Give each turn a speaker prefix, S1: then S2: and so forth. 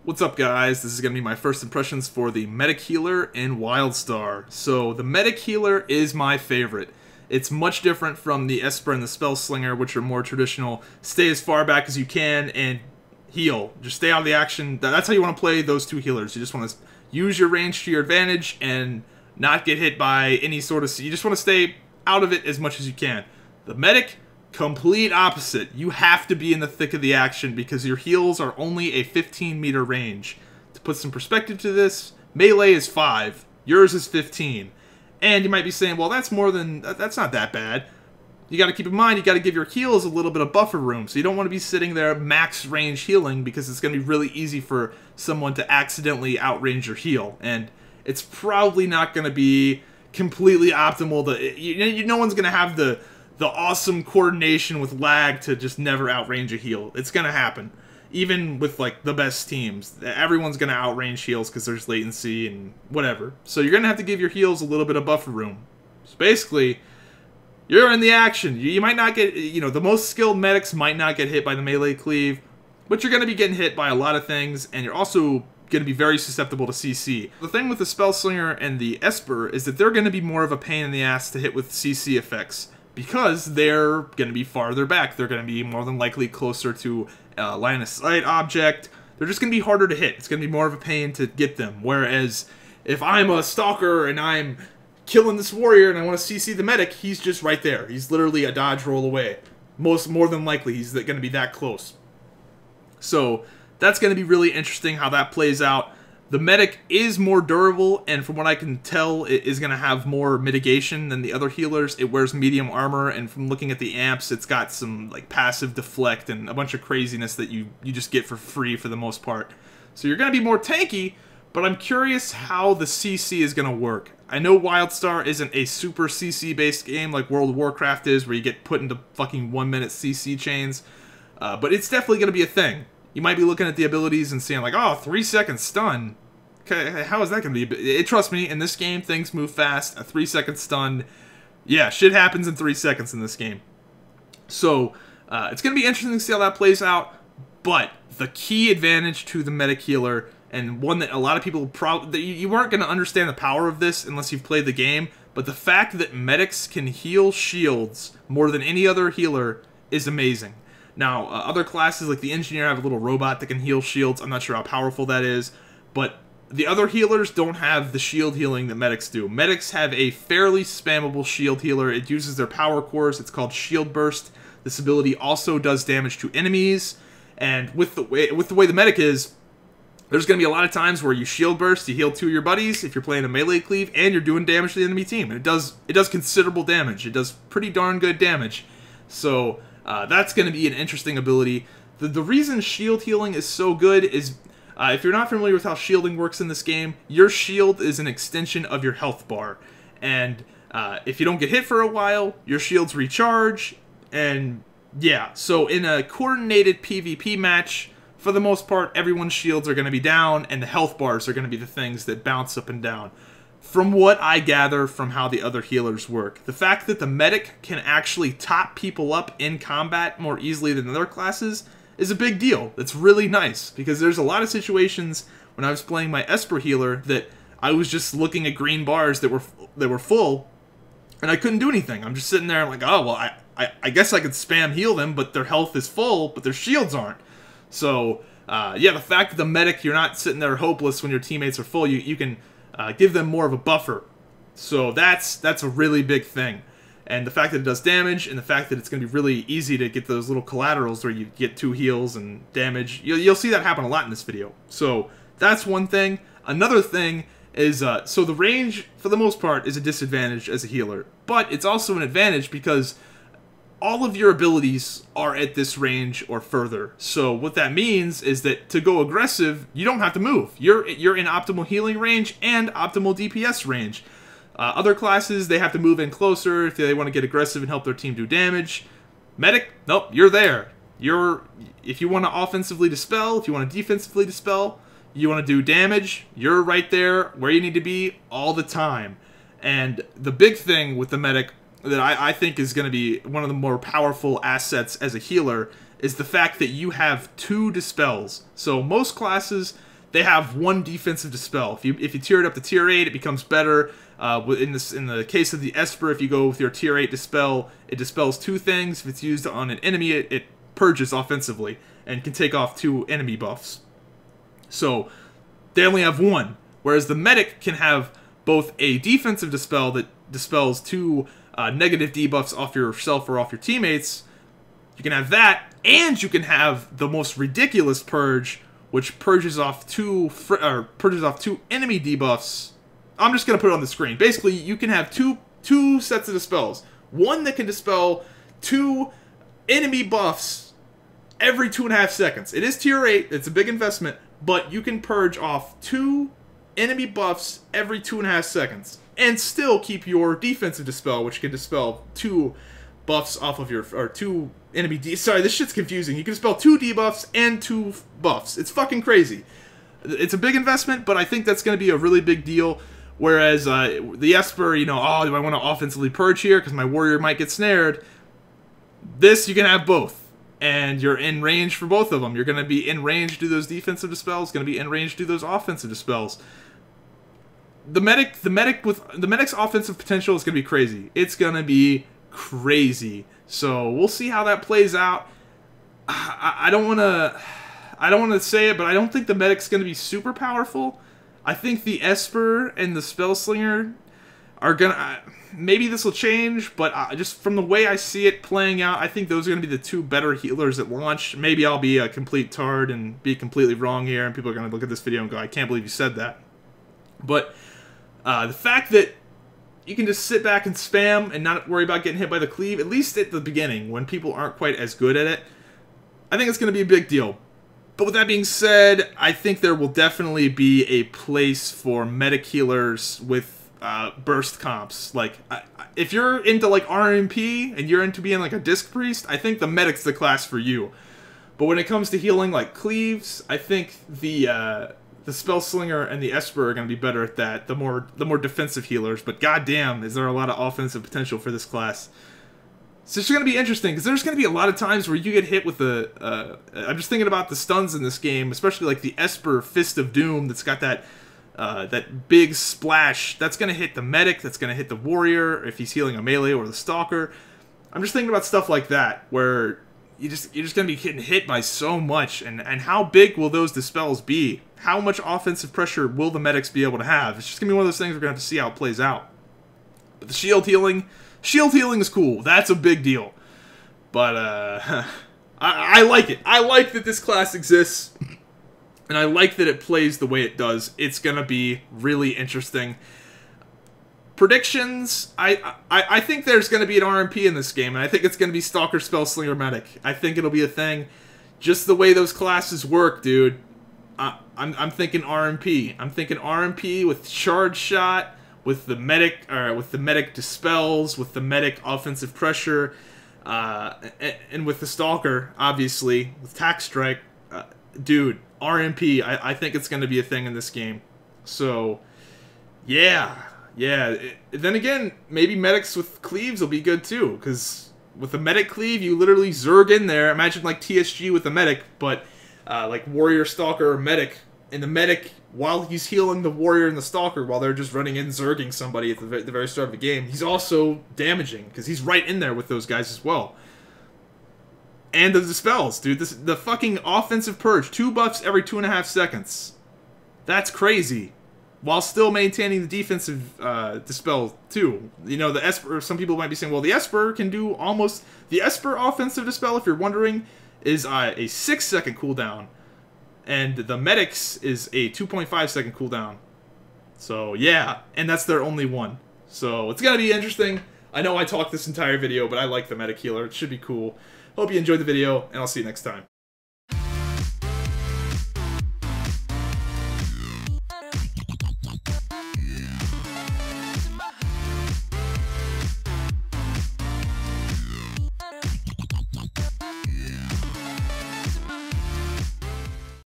S1: What's up, guys? This is going to be my first impressions for the Medic Healer in Wildstar. So, the Medic Healer is my favorite. It's much different from the Esper and the Spellslinger, which are more traditional. Stay as far back as you can and heal. Just stay out of the action. That's how you want to play those two healers. You just want to use your range to your advantage and not get hit by any sort of... You just want to stay out of it as much as you can. The Medic... complete opposite. You have to be in the thick of the action because your heals are only a 15-meter range. To put some perspective to this, melee is 5, yours is 15. And you might be saying, well, that's not that bad. You got to keep in mind, you got to give your heals a little bit of buffer room. So you don't want to be sitting there max range healing because it's going to be really easy for someone to accidentally outrange your heal. And it's probably not going to be completely optimal. No one's going to have the awesome coordination with lag to just never outrange a heal. It's gonna happen. Even with, like, the best teams. Everyone's gonna outrange heals because there's latency and whatever. So you're gonna have to give your heals a little bit of buffer room. So basically, you're in the action. You might not get, the most skilled medics might not get hit by the melee cleave, but you're gonna be getting hit by a lot of things, and you're also going to be very susceptible to CC. The thing with the Spellslinger and the Esper is that they're going to be more of a pain in the ass to hit with CC effects, because they're going to be farther back. They're going to be more than likely closer to a line of sight object. They're just going to be harder to hit. It's going to be more of a pain to get them. Whereas if I'm a stalker and I'm killing this warrior and I want to CC the medic, he's just right there. He's literally a dodge roll away. More than likely, he's going to be that close. So that's going to be really interesting how that plays out. The medic is more durable, and from what I can tell, it is going to have more mitigation than the other healers. It wears medium armor, and from looking at the amps, it's got some like passive deflect and a bunch of craziness that you just get for free for the most part. So you're going to be more tanky, but I'm curious how the CC is going to work. I know Wildstar isn't a super CC-based game like World of Warcraft is, where you get put into fucking 1-minute CC chains, but it's definitely going to be a thing. You might be looking at the abilities and seeing like, oh, 3-second stun. Okay, how is that going to be? Trust me, in this game, things move fast. A 3-second stun, yeah, shit happens in 3 seconds in this game. So, it's going to be interesting to see how that plays out. But the key advantage to the medic healer, and one that a lot of people probably... You weren't going to understand the power of this unless you've played the game, but the fact that medics can heal shields more than any other healer is amazing. Now, other classes like the engineer have a little robot that can heal shields. I'm not sure how powerful that is, but the other healers don't have the shield healing that medics do. Medics have a fairly spammable shield healer. It uses their power cores. It's called Shield Burst. This ability also does damage to enemies, and with the way the medic is, there's going to be a lot of times where you shield burst, you heal 2 of your buddies if you're playing a melee cleave, and you're doing damage to the enemy team. And it does considerable damage. It does pretty darn good damage. So that's going to be an interesting ability. The reason shield healing is so good is, if you're not familiar with how shielding works in this game, your shield is an extension of your health bar. And if you don't get hit for a while, your shields recharge. And yeah, so in a coordinated PvP match, for the most part, everyone's shields are going to be down, and the health bars are going to be the things that bounce up and down. From what I gather from how the other healers work, the fact that the medic can actually top people up in combat more easily than other classes is a big deal. That's really nice, because there's a lot of situations when I was playing my Esper healer that I was just looking at green bars that were full, and I couldn't do anything. I'm just sitting there and like, oh, well, I guess I could spam heal them, but their health is full, but their shields aren't. So, yeah, the fact that the medic, you're not sitting there hopeless when your teammates are full, you can give them more of a buffer. So that's a really big thing. And the fact that it does damage, and the fact that it's going to be really easy to get those little collaterals where you get 2 heals and damage, you'll see that happen a lot in this video. So that's one thing. Another thing is, so the range, for the most part, is a disadvantage as a healer. But it's also an advantage because all of your abilities are at this range or further. So what that means is that to go aggressive, you don't have to move. You're in optimal healing range and optimal DPS range. Other classes, they have to move in closer if they want to get aggressive and help their team do damage. Medic, nope, you're there. If you want to offensively dispel, if you want to defensively dispel, you want to do damage, you're right there where you need to be all the time. And the big thing with the medic that I think is going to be one of the more powerful assets as a healer is the fact that you have 2 dispels. So most classes, they have 1 defensive dispel. If you tier it up to tier 8, it becomes better. In the case of the Esper, if you go with your tier 8 dispel, it dispels 2 things. If it's used on an enemy, it purges offensively and can take off 2 enemy buffs. So they only have 1, whereas the medic can have both a defensive dispel that dispels 2 negative debuffs off yourself or off your teammates. You can have that, and you can have the most ridiculous purge, which purges off 2 enemy debuffs. I'm just gonna put it on the screen. Basically, you can have two sets of dispels. One that can dispel 2 enemy buffs every 2.5 seconds. It is tier 8. It's a big investment, but you can purge off 2 enemy buffs every 2.5 seconds, and still keep your defensive dispel, which can dispel 2 buffs off of your, or 2 enemy sorry, this shit's confusing. You can dispel 2 debuffs and 2 buffs. It's fucking crazy. It's a big investment, but I think that's going to be a really big deal. Whereas the Esper, you know, oh, do I want to offensively purge here because my warrior might get snared? This, you can have both, and you're in range for both of them. You're going to be in range to do those defensive dispels, going to be in range to do those offensive dispels. The medic's offensive potential is going to be crazy. It's going to be crazy. So we'll see how that plays out. I don't want to say it, but I don't think the medic's going to be super powerful. I think the Esper and the Spellslinger are gonna. Maybe this will change, but just from the way I see it playing out, I think those are gonna be the 2 better healers at launch. Maybe I'll be a complete tard and be completely wrong here, and people are gonna look at this video and go, "I can't believe you said that." But the fact that you can just sit back and spam and not worry about getting hit by the cleave, at least at the beginning, when people aren't quite as good at it, I think it's going to be a big deal. But with that being said, I think there will definitely be a place for medic healers with burst comps. Like, if you're into, like, RMP and you're into being, like, a disc priest, I think the medic's the class for you. But when it comes to healing, like, cleaves, I think the Spellslinger and the Esper are going to be better at that, the more defensive healers. But goddamn, is there a lot of offensive potential for this class. So it's going to be interesting, because there's going to be a lot of times where you get hit with the... I'm just thinking about the stuns in this game, especially like the Esper Fist of Doom that's got that big splash. That's going to hit the medic, that's going to hit the warrior, if he's healing a melee, or the stalker. I'm just thinking about stuff like that, where you're just going to be getting hit by so much, and how big will those dispels be? How much offensive pressure will the medics be able to have? It's just going to be one of those things we're going to have to see how it plays out. But the shield healing is cool. That's a big deal. But I like it. I like that this class exists, and I like that it plays the way it does. It's going to be really interesting. Predictions, I think there's going to be an RMP in this game, and I think it's going to be Stalker, Spellslinger, Medic. I think it'll be a thing. Just the way those classes work, dude. I'm thinking RMP. I'm thinking RMP with Charge Shot, with the medic dispels, with the medic offensive pressure, and with the Stalker, obviously, with Tack Strike. Dude, RMP, I think it's going to be a thing in this game. So, yeah. Then again, maybe medics with cleaves will be good too, because with the medic cleave, you literally zerg in there. Imagine like TSG with the medic, but like warrior, stalker, or medic. And the medic, while he's healing the warrior and the stalker, while they're just running in zerging somebody at the very start of the game, he's also damaging, because he's right in there with those guys as well. And the dispels, dude. The fucking offensive purge. 2 buffs every 2.5 seconds. That's crazy. While still maintaining the defensive dispel, too. You know, the Esper, some people might be saying, well, the Esper can do almost... The Esper offensive dispel, if you're wondering, is a 6-second cooldown. And the Medic's is a 2.5-second cooldown. So, yeah. And that's their only one. So, it's going to be interesting. I know I talked this entire video, but I like the Medic Healer. It should be cool. Hope you enjoyed the video, and I'll see you next time.